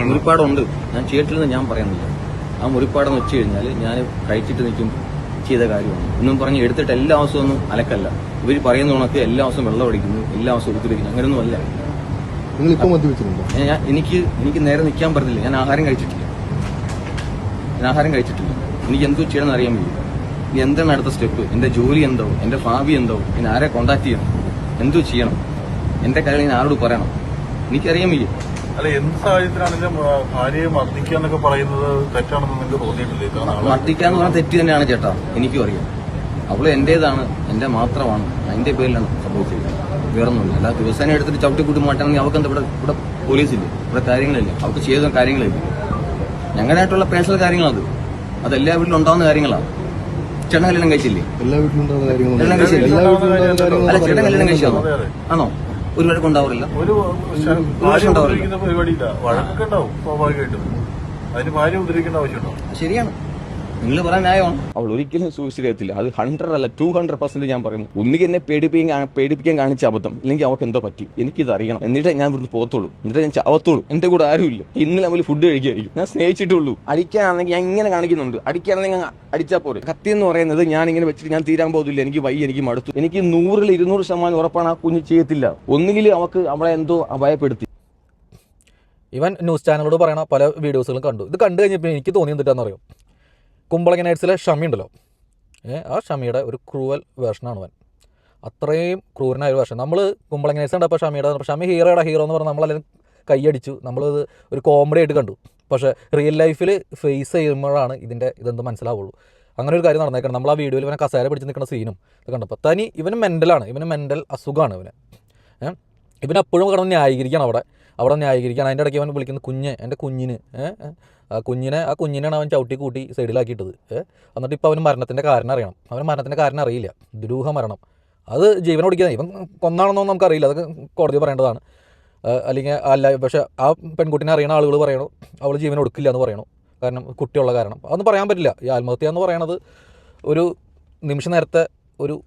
മുറിപ്പാടുണ്ട്, ഞാൻ ചെയ്തിട്ടില്ലെന്ന് ഞാൻ പറയുന്നില്ല. ആ മുറിപ്പാടെന്ന് വെച്ച് കഴിഞ്ഞാൽ ഞാൻ കഴിച്ചിട്ട് നിൽക്കും ചെയ്ത കാര്യമാണ് ഒന്നും പറഞ്ഞ് എടുത്തിട്ട് എല്ലാ ദിവസവും ഒന്നും അലക്കല്ല. ഇവർ പറയുന്ന കണക്ക് എല്ലാ ദിവസവും വെള്ളം അടിക്കുന്നു, എല്ലാ ദിവസവും എടുത്തിരിക്കുന്നു, അങ്ങനെയൊന്നും അല്ല. എനിക്ക് നേരെ നിൽക്കാൻ പറ്റില്ല. ഞാൻ ആഹാരം കഴിച്ചിട്ടില്ല. എനിക്ക് എന്തോ ചെയ്യണമെന്ന് അറിയാൻ വയ്യ. ഇനി എന്താണ് അടുത്ത സ്റ്റെപ്പ്? എന്റെ ജോലി എന്തോ, എന്റെ ഭാവി എന്തോ, ഇനി ആരെ കോണ്ടാക്ട് ചെയ്യണം, എന്തോ ചെയ്യണം, എന്റെ കാര്യം ഞാൻ ആരോട് പറയണം, എനിക്കറിയാൻ വയ്യ. അല്ല, എന്ത് സാഹചര്യത്തിലാണെങ്കിലും ഭാര്യയെ മർദ്ദിക്കുക എന്നൊക്കെ പറയുന്നത് തെറ്റാണെന്ന് നിങ്ങൾക്ക് തോന്നിയിട്ടില്ലേ? മർദ്ദിക്കാന്ന് പറഞ്ഞാൽ തെറ്റ് തന്നെയാണ് ചേട്ടാ, എനിക്കും അറിയാം. അവള് എന്റേതാണ്, എന്റെ മാത്രമാണ്, അതിന്റെ പേരിലാണ് സംഭവിച്ചത്. വേറൊന്നുമില്ല. അല്ല, ദിവസേന എടുത്തിട്ട് ചവിട്ടിക്കൂട്ടി മാറ്റണമെങ്കിൽ അവർക്ക് എന്താ ഇവിടെ പോലീസില്ലേ, ഇവിടെ കാര്യങ്ങളില്ല, അവർക്ക് ചെയ്ത കാര്യങ്ങളില്ല. ഞങ്ങളായിട്ടുള്ള പേഴ്സണൽ കാര്യങ്ങളത്, അതെല്ലാ വീട്ടിലും ഉണ്ടാവുന്ന കാര്യങ്ങളാണ്. ചേട്ടൻ കല്യാണം കഴിച്ചില്ലേ? എല്ലാ വീട്ടിലും ഉണ്ടാവുന്ന കാര്യങ്ങൾ. അല്ല, ചേട്ടൻ കല്യാണം കഴിച്ചോ? ആണോ? ഒരു വഴക്കം ഉണ്ടാവാറില്ല, ശരിയാണ്. നിങ്ങൾ പറയാൻ ന്യായമാണ്. അവൾ ഒരിക്കലും സൂയിസൈഡ് ചെയ്യത്തില്ല. അത് 100 അല്ല 200% ഞാൻ പറയുന്നു. ഒന്നുകിൽ എന്നെ പേടിപ്പിക്കാൻ കാണിച്ച അബദ്ധം, അല്ലെങ്കിൽ അവർക്ക് എന്തോ പറ്റി, എനിക്കിത് അറിയണം. എന്നിട്ട് ഞാൻ ഇവിടുന്ന് പോകത്തുള്ളൂ, എന്നിട്ട് ഞാൻ ചാവത്തുള്ളൂ. എന്റെ കൂടെ ആരുമില്ല. ഇന്നലെ അവര് ഫുഡ് കഴിക്കായിരിക്കും. ഞാൻ സ്നേഹിച്ചിട്ടുള്ളൂ. അടിക്കാനാണെങ്കിൽ ഞാൻ ഇങ്ങനെ കാണിക്കുന്നുണ്ട്, അടിക്കാനാണെങ്കിൽ അടിച്ചാൽ പോരെ. കത്തി എന്ന് പറയുന്നത് ഞാൻ ഇങ്ങനെ വെച്ചിട്ട് ഞാൻ തീരാൻ പോകുന്നില്ല. എനിക്ക് വയ്യ, എനിക്ക് മടുത്തു. എനിക്ക് 100% ഉറപ്പാണ് ആ കുഞ്ഞ് ചെയ്യത്തില്ല. ഒന്നുകിൽ അവൾക്ക് അവളെ എന്തോ ഭയപ്പെടുത്തി. ഇവൻ ന്യൂസ് ചാനലോട് പറയണ പല വീഡിയോസുകളും കണ്ടു. ഇത് കണ്ടു കഴിഞ്ഞപ്പോൾ എനിക്ക് തോന്നി എന്തിട്ടാണെന്നറിയോ, കുമ്പളങ്ങ നൈറ്റ്സിലെ ഷമി ഉണ്ടല്ലോ, ആ ഷമിയുടെ ഒരു ക്രൂവൽ വേർഷനാണ് അവൻ. അത്രയും ക്രൂരനായ ഒരു വേർഷൻ. നമ്മൾ കുമ്പളങ്ങ നൈറ്റ്സ് കണ്ടപ്പോൾ ഷമി ഹീറോ എന്ന് പറഞ്ഞാൽ നമ്മളെല്ലാം കൈയടിച്ചു, നമ്മളത് ഒരു കോമഡി ആയിട്ട് കണ്ടു. പക്ഷേ റിയൽ ലൈഫിൽ ഫേസ് ചെയ്യുമ്പോഴാണ് ഇതെന്ത് മനസ്സിലാവുള്ളൂ. അങ്ങനെ ഒരു കാര്യം നടന്നേക്കണം. നമ്മൾ ആ വീഡിയോയിൽ ഇവനെ കസേര പിടിച്ച് നിൽക്കുന്ന സീനും ഇത് കണ്ടപ്പോൾ തനി ഇവന് മെൻ്റലാണ്, ഇവന് മെൻ്റൽ അസുഖമാണ് ഇവനെപ്പോഴും കിടന്ന് ന്യായീകരിക്കണം അവിടെ ന്യായീകരിക്കാൻ. അതിൻ്റെ ഇടയ്ക്ക് അവൻ വിളിക്കുന്ന എൻ്റെ കുഞ്ഞിനെയാണ് അവൻ ചവിട്ടി കൂട്ടി സൈഡിലാക്കിയിട്ടത്. എന്നിട്ട് ഇപ്പോൾ അവന് മരണത്തിൻ്റെ കാരണം അറിയണം. അവന് മരണത്തിൻ്റെ കാരണം അറിയില്ല, ദുരൂഹ മരണം. അത് ജീവനോടിക്കുക. ഇവൻ കൊന്നാണെന്നൊന്നും നമുക്കറിയില്ല, അതൊക്കെ കോടതി പറയേണ്ടതാണ്. അല്ലെങ്കിൽ അല്ല, പക്ഷേ ആ പെൺകുട്ടിനെ അറിയണ ആളുകൾ പറയണു അവൾ ജീവൻ കൊടുക്കില്ല എന്ന് പറയണു. കാരണം കുട്ടിയുള്ള കാരണം. അതൊന്നും പറയാൻ പറ്റില്ല. ഈ ആത്മഹത്യ എന്ന് പറയണത് ഒരു നിമിഷ നേരത്തെ ഒരു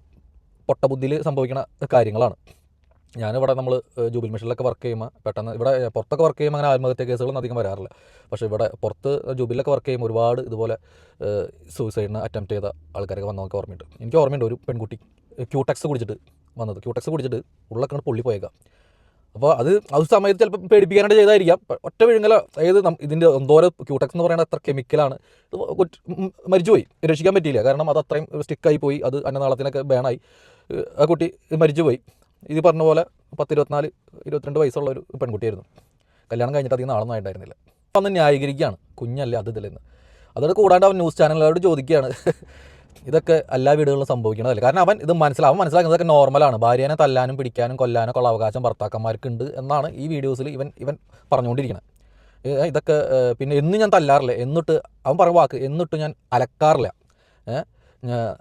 പൊട്ടബുദ്ധിയിൽ സംഭവിക്കുന്ന കാര്യങ്ങളാണ്. ഞാനിവിടെ നമ്മൾ ജൂബിലി മിഷനിലൊക്കെ വർക്ക് ചെയ്യുമ്പോൾ പെട്ടെന്ന് ഇവിടെ പുറത്തൊക്കെ വർക്ക് ചെയ്യുമ്പോൾ അങ്ങനെ ആത്മഹത്യ കേസുകളൊന്നും അധികം വരാറില്ല. പക്ഷേ ഇവിടെ പുറത്ത് ജൂബിലൊക്കെ വർക്ക് ചെയ്യുമ്പോൾ ഒരുപാട് ഇതുപോലെ സൂയിസൈഡിന് അറ്റംപ്റ്റ് ചെയ്ത ആൾക്കാരൊക്കെ വന്നതൊക്കെ ഓർമ്മയുണ്ട്. എനിക്ക് ഓർമ്മയുണ്ട് ഒരു പെൺകുട്ടി ക്യൂടെക്സ് കുടിച്ചിട്ട് വന്നത്. ക്യൂടെക്സ് കുടിച്ചിട്ട് ഉള്ളൊക്കെ പൊള്ളി പോയേക്കാം. അപ്പോൾ അത് സമയത്ത് ചിലപ്പോൾ പേടിപ്പിക്കാനായിട്ട് ചെയ്തായിരിക്കാം. ഒറ്റ വിഴുങ്ങല. അതായത് ഇതിൻ്റെ എന്തോരം ക്യൂടെക്സ് എന്ന് പറയുന്നത് എത്ര കെമിക്കലാണ്. മരിച്ചുപോയി, രക്ഷിക്കാൻ പറ്റിയില്ല. കാരണം അത് അത്രയും സ്റ്റിക്കായി പോയി, അത് അന്നനാളത്തിനൊക്കെ ബേണായി. ആ കുട്ടി മരിച്ചുപോയി. ഇത് പറഞ്ഞ പോലെ 24-22 വയസ്സുള്ള ഒരു പെൺകുട്ടിയായിരുന്നു. കല്യാണം കഴിഞ്ഞിട്ട് അധികം നാളൊന്നും ആയിട്ടായിരുന്നില്ല. അന്ന് ന്യായീകരിക്കുകയാണ്, കുഞ്ഞല്ലേ അത് ഇതിലെന്ന്. അതോടെ കൂടാണ്ട് അവൻ ന്യൂസ് ചാനലുകളോട് ചോദിക്കുകയാണ് ഇതൊക്കെ എല്ലാ വീടുകളിലും സംഭവിക്കണതല്ലേ. കാരണം അവൻ മനസ്സിലാക്കുന്നത് ഇതൊക്കെ നോർമലാണ്. ഭാര്യനെ തല്ലാനും പിടിക്കാനും കൊല്ലാനൊക്കെ ഉള്ള അവകാശം ഭർത്താക്കന്മാർക്കുണ്ട് എന്നാണ് ഈ വീഡിയോസിൽ ഇവൻ പറഞ്ഞുകൊണ്ടിരിക്കുന്നത്. ഇതൊക്കെ പിന്നെ എന്ന് ഞാൻ തല്ലാറില്ല, എന്നിട്ട് അവൻ പറഞ്ഞ വാക്ക്, എന്നിട്ട് ഞാൻ അലക്കാറില്ല.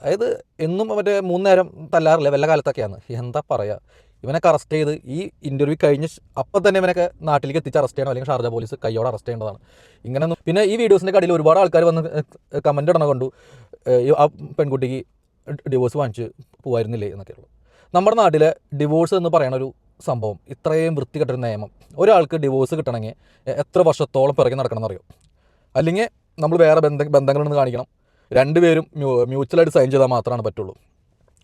അതായത് എന്നും മറ്റേ 3 നേരം തല്ലാറില്ല, വല്ല കാലത്തൊക്കെയാണ്. എന്താ പറയുക, ഇവനൊക്കെ അറസ്റ്റ് ചെയ്ത് ഈ ഇൻ്റർവ്യൂ കഴിഞ്ഞ് അപ്പം തന്നെ ഇവനൊക്കെ നാട്ടിലേക്ക് എത്തിച്ച് അറസ്റ്റ് ചെയ്യണം, അല്ലെങ്കിൽ ഷാർജ പോലീസ് കൈയോടെ അറസ്റ്റ് ചെയ്യേണ്ടതാണ്. ഇങ്ങനെയൊന്നും. പിന്നെ ഈ വീഡിയോസിൻ്റെ കടയിൽ ഒരുപാട് ആൾക്കാർ വന്ന് കമൻ്റ് ഇടണ കണ്ടു, ആ പെൺകുട്ടിക്ക് ഡിവോഴ്സ് വാങ്ങിച്ച് പോകായിരുന്നില്ലേ എന്നൊക്കെയുള്ളൂ. നമ്മുടെ നാട്ടിലെ ഡിവോഴ്സ് എന്ന് പറയുന്ന ഒരു സംഭവം, ഇത്രയും വൃത്തികെട്ടൊരു നിയമം. ഒരാൾക്ക് ഡിവോഴ്സ് കിട്ടണമെങ്കിൽ എത്ര വർഷത്തോളം പിറകെ നടക്കണം എന്നറിയോ? അല്ലെങ്കിൽ നമ്മൾ വേറെ ബന്ധങ്ങളൊന്നും കാണിക്കണം. രണ്ടുപേരും മ്യൂച്വലായിട്ട് സൈൻ ചെയ്താൽ മാത്രമാണ് പറ്റുള്ളൂ.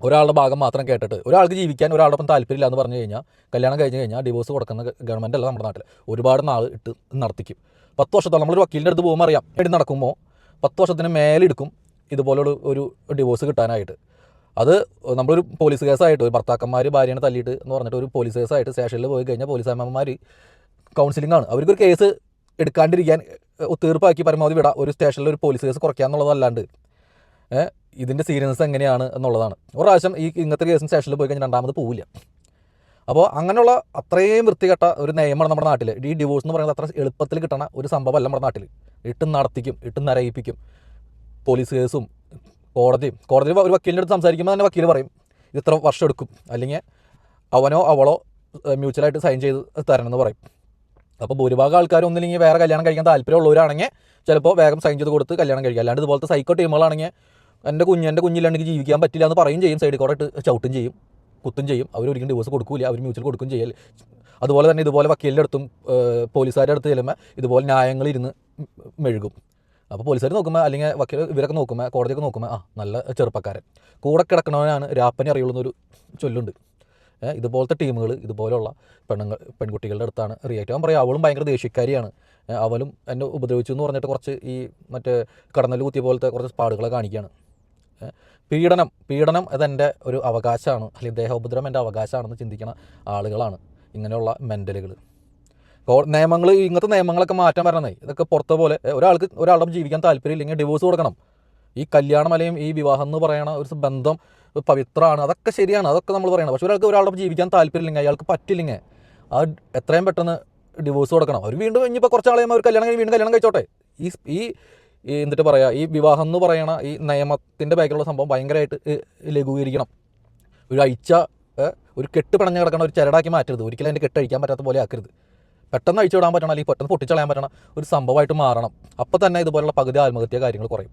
ഒരാളുടെ ഭാഗം മാത്രം കേട്ടിട്ട് ഒരാൾക്ക് ജീവിക്കാൻ ഒരാളുടെ ഒപ്പം താല്പര്യമില്ല എന്ന് പറഞ്ഞു കഴിഞ്ഞാൽ, കല്യാണം കഴിഞ്ഞ് കഴിഞ്ഞാൽ ഡിവോഴ്സ് കൊടുക്കുന്ന ഗവൺമെൻറ് അല്ല നമ്മുടെ നാട്ടിൽ. ഒരുപാട് നാൾ ഇട്ട് നടത്തിക്കും. 10 വർഷത്തോളം നമ്മളൊരു വക്കീലിൻ്റെ അടുത്ത് പോകുമ്പോൾ അറിയാം, എടി നടക്കുമ്പോൾ 10 വർഷത്തിന് മേലെടുക്കും ഇതുപോലുള്ള ഒരു ഡിവോഴ്സ് കിട്ടാനായിട്ട്. അത് നമ്മളൊരു പോലീസ് കേസായിട്ട്, ഒരു ഭർത്താക്കന്മാർ ഭാര്യനെ തല്ലിയിട്ട് എന്ന് പറഞ്ഞിട്ട് ഒരു പോലീസ് കേസായിട്ട് സ്റ്റേഷനിൽ പോയി കഴിഞ്ഞാൽ പോലീസ് അമ്മമാർ കൗൺസിലിംഗ് ആണ്. അവർക്കൊരു കേസ് എടുക്കാണ്ടിരിക്കാൻ തീർപ്പാക്കി പരമാവധി വിടാം. ഒരു സ്റ്റേഷനിൽ ഒരു പോലീസ് കേസ് കുറയ്ക്കുക എന്നുള്ളതല്ലാണ്ട് ഇതിൻ്റെ സീരിയസ്നെസ് എങ്ങനെയാണ് എന്നുള്ളതാണ്. ഒരു പ്രാവശ്യം ഇങ്ങനത്തെ കേസിന് സ്റ്റേഷനിൽ പോയി കഴിഞ്ഞാൽ രണ്ടാമത് പോവില്ല. അപ്പോൾ അങ്ങനെയുള്ള അത്രയും വൃത്തികെട്ട ഒരു നിയമമാണ് നമ്മുടെ നാട്ടിൽ. ഈ ഡിവോഴ്സ് എന്ന് പറയുന്നത് അത്ര എളുപ്പത്തിൽ കിട്ടണ ഒരു സംഭവമല്ല നമ്മുടെ നാട്ടിൽ. ഇട്ട് നടത്തിക്കും, ഇട്ട് നരയിപ്പിക്കും. പോലീസ് കേസും കോടതിയിൽ ഒരു വക്കീലിൻ്റെ അടുത്ത് സംസാരിക്കുമ്പോൾ തന്നെ വക്കീൽ പറയും ഇത്ര വർഷം എടുക്കും, അല്ലെങ്കിൽ അവനോ അവളോ മ്യൂച്വലായിട്ട് സൈൻ ചെയ്ത് തരണമെന്ന് പറയും. അപ്പോൾ ഭൂരിഭാഗം ആൾക്കാരും ഒന്നില്ലെങ്കിൽ വേറെ കല്യാണം കഴിക്കാൻ താല്പര്യമുള്ളവരാണെങ്കിൽ ചിലപ്പോൾ വേഗം സൈൻ ചെയ്ത് കൊടുത്ത് കല്യാണം കഴിക്കുക. അല്ലാണ്ട് ഇതുപോലത്തെ സൈക്കോ ടീമുകളാണെങ്കിൽ എൻ്റെ കുഞ്ഞില്ലാണ്ടെങ്കിൽ ജീവിക്കാൻ പറ്റില്ല എന്ന് പറയും ചെയ്യും, സൈഡിൽ കൂടെ ഇട്ട് ചവിട്ടും ചെയ്യും, കുത്തും ചെയ്യും. അവരൊരിക്കലും ഡിവോഴ്സ് കൊടുക്കില്ല, അവർ മ്യൂച്വൽ കൊടുക്കും ചെയ്യൽ. അതുപോലെ തന്നെ ഇതുപോലെ വക്കീലിൻ്റെ അടുത്തും പോലീസുകാരുടെ അടുത്ത് ചെല്ലുമ്പോൾ ഇതുപോലെ ന്യായങ്ങളിരുന്ന് മെഴുകും. അപ്പോൾ പോലീസുകാർ നോക്കുമ്പോൾ അല്ലെങ്കിൽ വക്കീൽ ഇവരൊക്കെ നോക്കുമ്പോൾ കോടതിയൊക്കെ നോക്കുമ്പോൾ നല്ല ചെറുപ്പക്കാരൻ കൂടെ കിടക്കണവനാണ് രാപ്പനെ അറിയുള്ളൂ എന്നൊരു ചൊല്ലുണ്ട്. ഇതുപോലത്തെ ടീമുകൾ ഇതുപോലുള്ള പെൺകുട്ടികളുടെ അടുത്താണ് റിയാക്ട് ചെയ്യാൻ പറയാം. അവളും ഭയങ്കര ദേഷ്യക്കാരിയാണ്, അവളും എന്നെ ഉപദ്രവിച്ചു എന്ന് പറഞ്ഞിട്ട് കുറച്ച് ഈ മറ്റേ കടന്നൽ കുത്തിയ പോലത്തെ കുറച്ച് പാടുകളെ കാണിക്കുകയാണ്. പീഡനം അതെൻ്റെ ഒരു അവകാശമാണ്, അല്ലെങ്കിൽ ദേഹോപദ്രവം എൻ്റെ അവകാശമാണെന്ന് ചിന്തിക്കുന്ന ആളുകളാണ് ഇങ്ങനെയുള്ള മെൻ്റലുകൾ. നിയമങ്ങൾ, ഇങ്ങനത്തെ നിയമങ്ങളൊക്കെ മാറ്റാൻ വരണേ. ഇതൊക്കെ പുറത്തെ പോലെ ഒരാളുടെ ജീവിക്കാൻ താല്പര്യം ഇല്ലെങ്കിൽ ഡിവോഴ്സ് കൊടുക്കണം. ഈ കല്യാണം അല്ലെങ്കിൽ ഈ വിവാഹം എന്ന് പറയണ ഒരു ബന്ധം പവിത്രമാണ്, അതൊക്കെ ശരിയാണ്, അതൊക്കെ നമ്മൾ പറയണം. പക്ഷേ ഒരാളുടെ ജീവിക്കാൻ താല്പര്യമില്ലെങ്കിൽ, അയാൾക്ക് പറ്റില്ലെങ്കിൽ എത്രയും പെട്ടെന്ന് ഡിവോഴ്സ് കൊടുക്കണം. അവർ വീണ്ടും ഇനിയിപ്പോൾ കുറച്ച് ആളെയും അവർ വീണ്ടും കല്യാണം കഴിച്ചോട്ടെ. ഈ എന്നിട്ട് പറയുക, ഈ വിവാഹം എന്ന് പറയണ ഈ നിയമത്തിൻ്റെ ബാക്കിലുള്ള സംഭവം ഭയങ്കരമായിട്ട് ലഘൂകരിക്കണം. ഒരു കെട്ട് പിണഞ്ഞ് കിടക്കണ ഒരു ചരടാക്കി മാറ്റരുത്, ഒരിക്കലും അതിൻ്റെ കെട്ട് അഴിക്കാൻ പറ്റാത്ത പോലെ ആക്കരുത്. പെട്ടെന്ന് അഴിച്ചു വിടാൻ പറ്റണം, അല്ലെങ്കിൽ പെട്ടെന്ന് പൊട്ടിച്ചളയാൻ പറ്റണം ഒരു സംഭവമായിട്ട് മാറണം. അപ്പോൾ തന്നെ ഇതുപോലുള്ള പകുതി ആത്മഹത്യ കാര്യങ്ങൾ കുറയും.